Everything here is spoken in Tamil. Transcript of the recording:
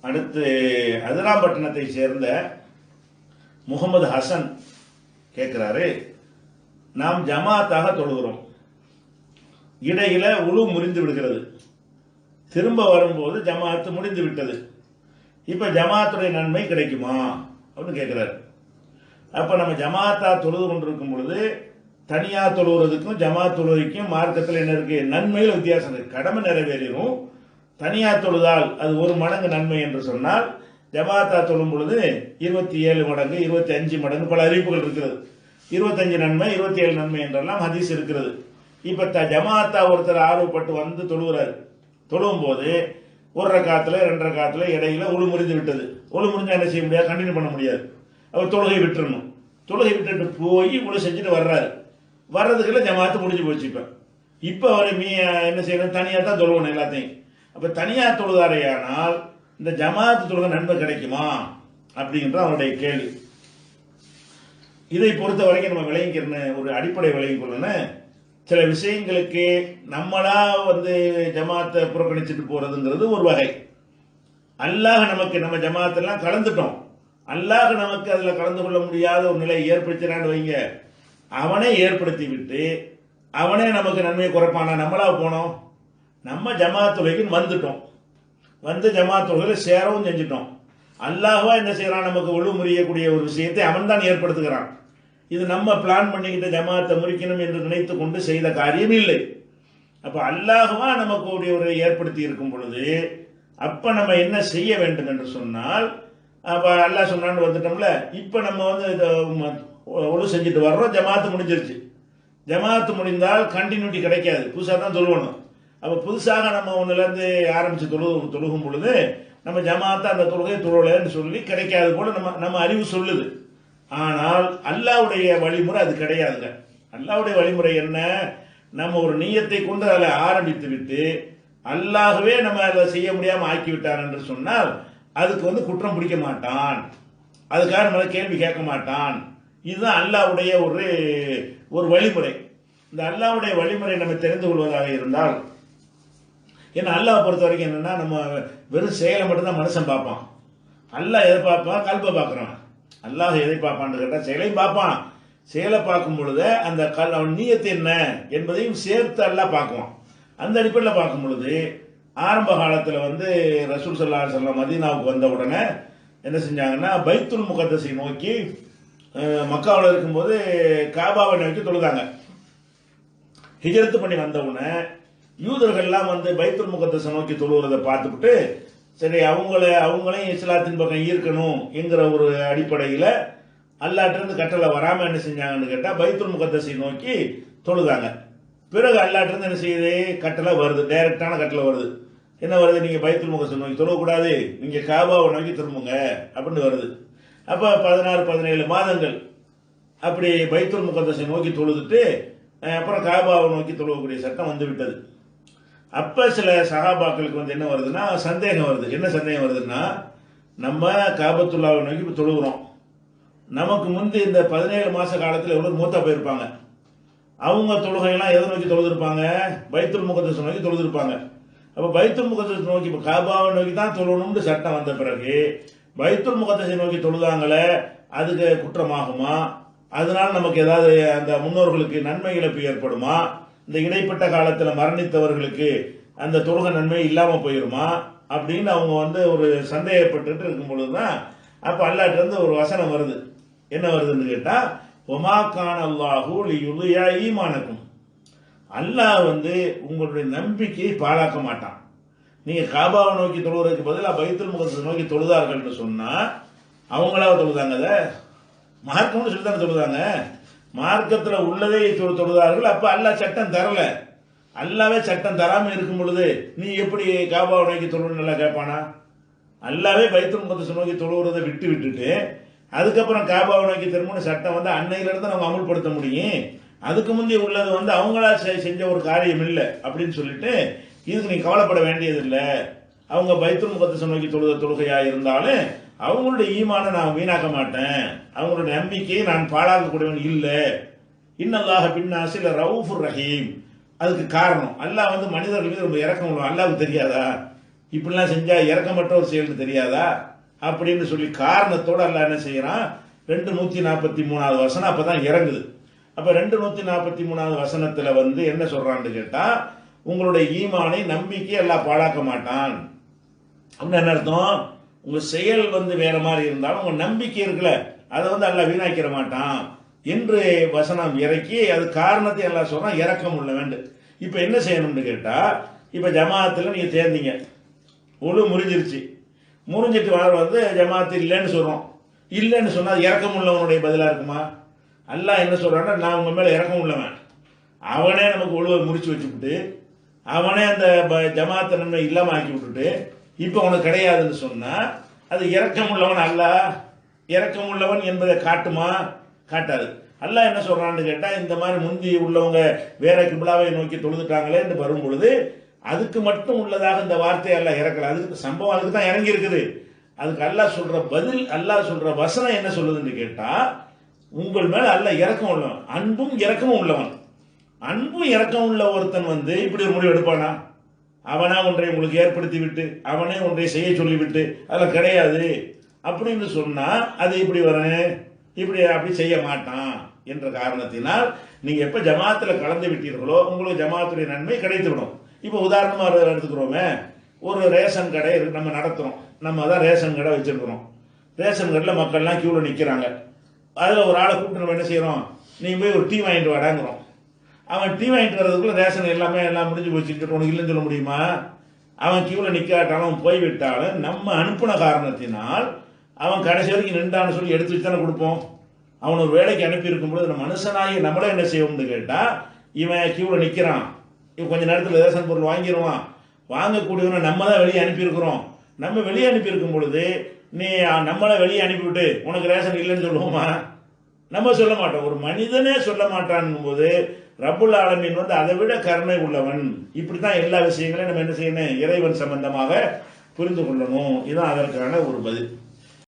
அடுத்து அதிராம்பட்டினத்தை சேர்ந்த முகமது ஹசன் கேட்கிறாரு, நாம் ஜமாத்தாக தொழுகிறோம், இடையில உழு முறிந்து விடுகிறது, திரும்ப வரும்போது ஜமாத்து முடிந்து விட்டது, இப்ப ஜமாத்துடைய நன்மை கிடைக்குமா அப்படின்னு கேட்கிறாரு. அப்ப நம்ம ஜமாத்தா தொழுது கொண்டிருக்கும் பொழுது தனியா தொழுகிறதுக்கும் ஜமாத் தொழுகைக்கும் மார்க்கத்தில் என்ன இருக்கு, நன்மையில் வித்தியாசம் இருக்கு. கடமை நிறைவேறும். தனியா தொழுதால் அது 1 மடங்கு நன்மை என்று சொன்னால், ஜமாத்தா தொழும் பொழுது 27 மடங்கு 25 மடங்கு பல அறிவிப்புகள் இருக்கிறது. 25 நன்மை 27 நன்மை என்றெல்லாம் ஹதீஸ் இருக்கிறது. இப்ப ஜமாத்தா ஒருத்தர் ஆர்வப்பட்டு வந்து தொழுகிறாரு. தொழுவும் போது 1 ரக்காத்துல 2 ரக்காத்துல இடையில உழு முறிந்து விட்டது. உழு முறிஞ்சா என்ன செய்ய முடியாது, கண்டினியூ பண்ண முடியாது. அவர் தொழுகை விட்டுறணும். தொழுகை விட்டுட்டு போய் உழு செஞ்சுட்டு வர்றாரு. வர்றதுக்குள்ள ஜமாத்து முடிஞ்சு போச்சு. இப்ப அவர் என்ன செய்யணும், தனியா தான் தொழுவணும் எல்லாத்தையும். அப்ப தனியா தொழுதாரையானால் இந்த ஜமாத்து தொழுகை நன்மை கிடைக்குமா அப்படின்ற அவருடைய கேள்வி. இதை பொறுத்த வரைக்கும் நம்ம விளங்கிக்கிறன்னு ஒரு அடிப்படை விளங்கிக் கொள்ளணும். சில விஷயங்களுக்கு நம்மளா வந்து ஜமாத்தை புறக்கணிச்சுட்டு போறதுங்கிறது ஒரு வகை. அல்லாஹ் நமக்கு நம்ம ஜமாத்தெல்லாம் கலந்துட்டோம், அல்லாஹ் நமக்கு அதுல கலந்து கொள்ள முடியாத ஒரு நிலை ஏற்படுத்தினான்னு வைங்க, அவனே ஏற்படுத்தி விட்டு அவனே நமக்கு நன்மையை குறைப்பானா? நம்மளா போனோம், நம்ம ஜமாத் தொழுகைக்கு வந்துட்டோம், வந்து ஜமாத் தொழுகையில சேரவும் செஞ்சுட்டோம். அல்லாஹ்வா என்ன செய்யறான், நமக்கு ஒழு முறியக்கூடிய ஒரு விஷயத்தை அவன் தான் ஏற்படுத்துகிறான். இது நம்ம பிளான் பண்ணிக்கிட்ட ஜமாத்தை முறிக்கணும் என்று நினைத்து கொண்டு செய்த காரியம் இல்லை. அப்ப அல்லாஹ்வா நமக்கு ஒரு ஏற்படுத்தி இருக்கும் பொழுது அப்ப நம்ம என்ன செய்ய வேண்டும் என்று சொன்னால், அப்ப அல்லாஹ் சொன்னான்னு வந்துட்டோம்ல, இப்ப நம்ம வந்து ஒழு செஞ்சுட்டு வர்றோம், ஜமாத்து முடிஞ்சிருச்சு. ஜமாத்து முடிந்தால் கண்டினியூட்டி கிடைக்காது, புதுசாக தான் தொழுவணும். அப்ப புதுசாக நம்ம ஒன்னுலேருந்து ஆரம்பிச்சு தொழுகும் பொழுது நம்ம ஜமாத்தா அந்த தொழுகை தொழுவலன்னு சொல்லி கிடைக்காது போல நம்ம அறிவு சொல்லுது. ஆனால் அல்லாஹ்வுடைய வழிமுறை அது கிடையாதுங்க. அல்லாஹ்வுடைய வழிமுறை என்ன, நம்ம ஒரு நியத்தை கொண்டு அதில் ஆரம்பித்து விட்டு அல்லாஹ்வே நம்ம அதை செய்ய முடியாம ஆக்கி விட்டார் என்று சொன்னால் அதுக்கு வந்து குற்றம் பிடிக்க மாட்டான், அதுக்காக நம்ம கேள்வி கேட்க மாட்டான். இதுதான் அல்லாஹ்வுடைய ஒரு வழிமுறை. இந்த அல்லாஹ்வுடைய வழிமுறை நம்ம தெரிந்து கொள்வதாக இருந்தால், ஏன்னா அல்லாஹ் பொறுத்த வரைக்கும் என்னன்னா, நம்ம வெறும் செயலை மட்டும்தான் மனுஷன் பார்ப்பான். அல்லாஹ் எதை பார்ப்பான், கல்பை பார்க்குறான். அல்லாஹ் எதை பார்ப்பான்னு கேட்டால் செயலையும் பார்ப்பான். செயலை பார்க்கும் பொழுது அந்த அவன் நீயத்து என்ன என்பதையும் சேர்த்து அல்லாஹ் பார்க்குவான். அந்த அடிப்படையில் பார்க்கும் பொழுது ஆரம்ப காலத்தில் வந்து ரசூல் ஸல்லல்லாஹு அலைஹி வஸல்லம் மதீனாவுக்கு வந்த உடனே என்ன செஞ்சாங்கன்னா, பைத்துல் முகத்தஸை நோக்கி மக்காவில் இருக்கும்போது காபாவை நோக்கி தொழுதாங்க. ஹிஜ்ரத் பண்ணி வந்த உடனே யூதர்கள்லாம் வந்து பைத்துல் முகத்தஸை நோக்கி தொழுகிறதை பார்த்துவிட்டு, சரி அவங்களையும் இஸ்லாத்தின் பக்கம் ஈர்க்கணும் என்கிற ஒரு அடிப்படையில் அல்லாட்டிருந்து கட்டளை வராமல் என்ன செஞ்சாங்கன்னு கேட்டால் பைத்துல் முகத்தஸை நோக்கி தொழுதாங்க. பிறகு அல்லாட்டிருந்து என்ன செய்யுது, கட்டளை வருது, டைரக்டான கட்டளை வருது. என்ன வருது, நீங்கள் பைத்துல் முகத்தஸை நோக்கி தொழக்கூடாது, நீங்கள் காபாவை நோக்கி திரும்புங்க அப்படின்னு வருது. அப்போ 16-17 மாதங்கள் அப்படி பைத்துல் முகத்தஸை நோக்கி தொழுதுட்டு அப்புறம் காபாவை நோக்கி தொழுவக்கூடிய சட்டம் வந்து விட்டது. அப்போ சில சஹாபாக்களுக்கு வந்து என்ன வருதுன்னா, சந்தேகம் வருது. என்ன சந்தேகம் வருதுன்னா, நம்ம காபத்துல்லாவை நோக்கி இப்போ தொழுகிறோம், நமக்கு முந்தி இந்த 17 மாத காலத்தில் எவ்வளோ மூத்தா போயிருப்பாங்க, அவங்க தொழுகையெல்லாம் எதை நோக்கி தொழுதுருப்பாங்க, பைத்துல் முகத்தஸை நோக்கி தொழுதுருப்பாங்க. அப்போ பைத்துல் முகத்தஸை நோக்கி இப்போ காபாவை நோக்கி தான் தொழணும்னு சட்டம் வந்த பிறகு பைத்துல் முகத்தஸை நோக்கி தொழுதாங்களே, அதுக்கு குற்றமாகுமா? அதனால நமக்கு ஏதாவது அந்த முன்னோர்களுக்கு நன்மை இழப்பு ஏற்படுமா? இந்த இடைப்பட்ட காலத்தில் மரணித்தவர்களுக்கு அந்த தொழுகை நன்மை இல்லாமல் போயிருமா அப்படின்னு அவங்க வந்து ஒரு சந்தேகப்பட்டு இருக்கும் பொழுதுதான் அப்போ அல்லாஹ்ட்ட ஒரு வசனம் வருது. என்ன வருதுன்னு கேட்டால், ஒமா கான அல்லாஹு லியுலியா ஈமானக்கும், அல்லாஹ் வந்து உங்களுடைய நம்பிக்கையை பாழாக்க மாட்டான். நீங்க காபாவை நோக்கி தொழுவதற்கு பதிலாக பைத்துல் முகத்தஸை நோக்கி தொழுதார்கள்னு சொன்னா அவங்களாவ தொழுதாங்க, அதை மார்க்கம்னு சொல்லி தானே தொழுதாங்க. மார்க்கத்தில் உள்ளதை தொழுதார்கள். அப்ப அல்லாஹ் சட்டம் தரல. அல்லாவே சட்டம் தராம இருக்கும் பொழுது நீ எப்படி காபாவை நோக்கி தொழுன்னு நல்லா கேட்பானா? அல்லாவே பைத்துல் முகத்தஸை நோக்கி தொழுகிறதை விட்டுட்டு அதுக்கப்புறம் காபாவை நோக்கி திரும்ப சட்டம் வந்து அன்னையிலிருந்து நம்ம அமுல்படுத்த முடியும். அதுக்கு முந்தைய உள்ளது வந்து அவங்களா செஞ்ச ஒரு காரியம் இல்லை அப்படின்னு சொல்லிட்டு இதுக்கு நீ கவலைப்பட வேண்டியதில்லை. அவங்க பைத்துல் முகத்தஸை நோக்கி தொழுகையா இருந்தாலும் அவங்களுடைய ஈமானை நான் வீணாக்க மாட்டேன், அவங்களுடைய நம்பிக்கையை நான் பாழாக்கக்கூடியவன் இல்லை. இன்னல்லாஹ பின்னாஸி லரவுஃபுர் ரஹீம். அதுக்கு காரணம் அல்லாஹ் வந்து மனிதர்கள் மீது ரொம்ப இறக்கம் உள்ளவன். அல்லாஹ்வுக்கு தெரியாதா? இப்படிலாம் செஞ்சா இறக்கமற்ற ஒரு செயல்னு தெரியாதா அப்படின்னு சொல்லி காரணத்தோட அல்லாஹ் என்ன செய்யறான், 243வது வசனம் அப்பதான் இறங்குது. அப்ப 243வது வசனத்துல வந்து என்ன சொல்றான்னு கேட்டா, உங்களுடைய ஈமானை நம்பிக்கை எல்லாம் பாழாக்க மாட்டான் அப்படின்னு என்ன அர்த்தம், உங்க செயல் வந்து வேற மாதிரி இருந்தாலும் உங்க நம்பிக்கை இருக்குல்ல அதை வந்து அல்லாஹ் வீணாக்கிற மாட்டான் என்று வசனம் இறக்கி அது காரணத்தை எல்லாம் சொல்றான், இறக்கம் உள்ள வேண்டும். இப்ப என்ன செய்யணும்னு கேட்டா, இப்ப ஜமாத்துல நீங்க சேர்ந்தீங்க, ஒழு முறிஞ்சிருச்சு, முறிஞ்சிட்டு வர வந்து ஜமாத்து இல்லைன்னு சொல்றோம். இல்லைன்னு சொன்னா இறக்கம் உள்ளவனுடைய பதிலா இருக்குமா? அல்லாஹ் என்ன சொல்றான்னா, நான் உங்க மேல இறக்கம் உள்ளவன், அவனே நமக்கு ஒழுவை முறிச்சு வச்சுக்கிட்டு அவனே அந்த ஜமாத்தை நன்மை இல்லாம ஆக்கி விட்டுட்டு இப்ப உனக்கு கிடையாதுன்னு சொன்னா அது இறக்கம் உள்ளவன் அல்லாஹ் இறக்கம் உள்ளவன் என்பதை காட்டுமா? காட்டாது. அல்லாஹ் என்ன சொல்றான்னு கேட்டா, இந்த மாதிரி முந்தி உள்ளவங்க வேற கிபிலாவை நோக்கி தொழுதுட்டாங்களே என்று வரும் பொழுது அதுக்கு மட்டும் உள்ளதாக இந்த வார்த்தையை அல்லாஹ் இறக்கல, அதுக்கு சம்பவம் அதுக்கு தான் இறங்கி இருக்குது. அதுக்கு அல்லாஹ் சொல்ற பதில், அல்லாஹ் சொல்ற வசனம் என்ன சொல்லுதுன்னு கேட்டா, உங்கள் மேல அல்லாஹ் இறக்கம் உள்ளவன், அன்பும் இறக்கமும் உள்ளவன். அன்பும் இறக்கம் உள்ள ஒருத்தன் வந்து இப்படி ஒரு முடிவு எடுப்பானா? அவனா ஒன்றை உங்களுக்கு ஏற்படுத்தி விட்டு அவனே ஒன்றை செய்ய சொல்லிவிட்டு அதெல்லாம் கிடையாது அப்படின்னு சொன்னா அது இப்படி வரேன் இப்படி அப்படி செய்ய மாட்டான் என்ற காரணத்தினால் நீங்க எப்ப ஜமாத்துல கலந்து விட்டீர்களோ உங்களுக்கு ஜமாத்துடைய நன்மை கிடைத்து விடும். இப்ப உதாரணமா எடுத்துக்கிறோமே, ஒரு ரேஷன் கடை நம்ம நடத்துறோம், நம்ம தான் ரேஷன் கடை வச்சிருக்கிறோம். ரேஷன் கடையில் மக்கள்லாம் கியூல நிற்கிறாங்க. அதில் ஒரு ஆளை கூப்பிட்டு நம்ம என்ன செய்யறோம், நீ போய் ஒரு டீ வாங்கிட்டு வாடாங்கிறோம். அவன் டீ வாங்கிட்டு வர்றதுக்குள்ள ரேஷன் எல்லாமே எல்லாம் முடிஞ்சு போச்சுட்டு உனக்கு இல்லைன்னு சொல்ல முடியுமா? அவன் கியூல நிற்காட்டாலும் அவன் போய்விட்டாலும் நம்ம அனுப்பின காரணத்தினால் அவன் கடைசி வரைக்கும் நின்றான்னு சொல்லி எடுத்து வச்சு தானே கொடுப்போம். அவன் ஒரு வேலைக்கு அனுப்பி இருக்கும்போது நம்ம மனுஷனாகி நம்மளே என்ன செய்வோம்னு கேட்டா, இவன் கியூல நிற்கிறான், இவன் கொஞ்ச நேரத்தில் ரேஷன் பொருள் வாங்கிடுவான், வாங்கக்கூடியவனை நம்ம தான் வெளியே அனுப்பியிருக்கிறோம். நம்ம வெளியே அனுப்பியிருக்கும் பொழுது நீ நம்மளை வெளியே அனுப்பிவிட்டு உனக்கு ரேஷன் இல்லைன்னு சொல்லுவோமா? நம்ம சொல்ல மாட்டோம். ஒரு மனிதனே சொல்ல மாட்டான் போது ரப்புல் ஆலமீன் வந்து அதை விட கருணை உள்ளவன். இப்படித்தான் எல்லா விஷயங்களையும் நம்ம என்ன செய்யணும், இறைவன் சம்பந்தமாக புரிந்து கொள்ளணும். இதுதான் அதற்கான ஒரு பதில்.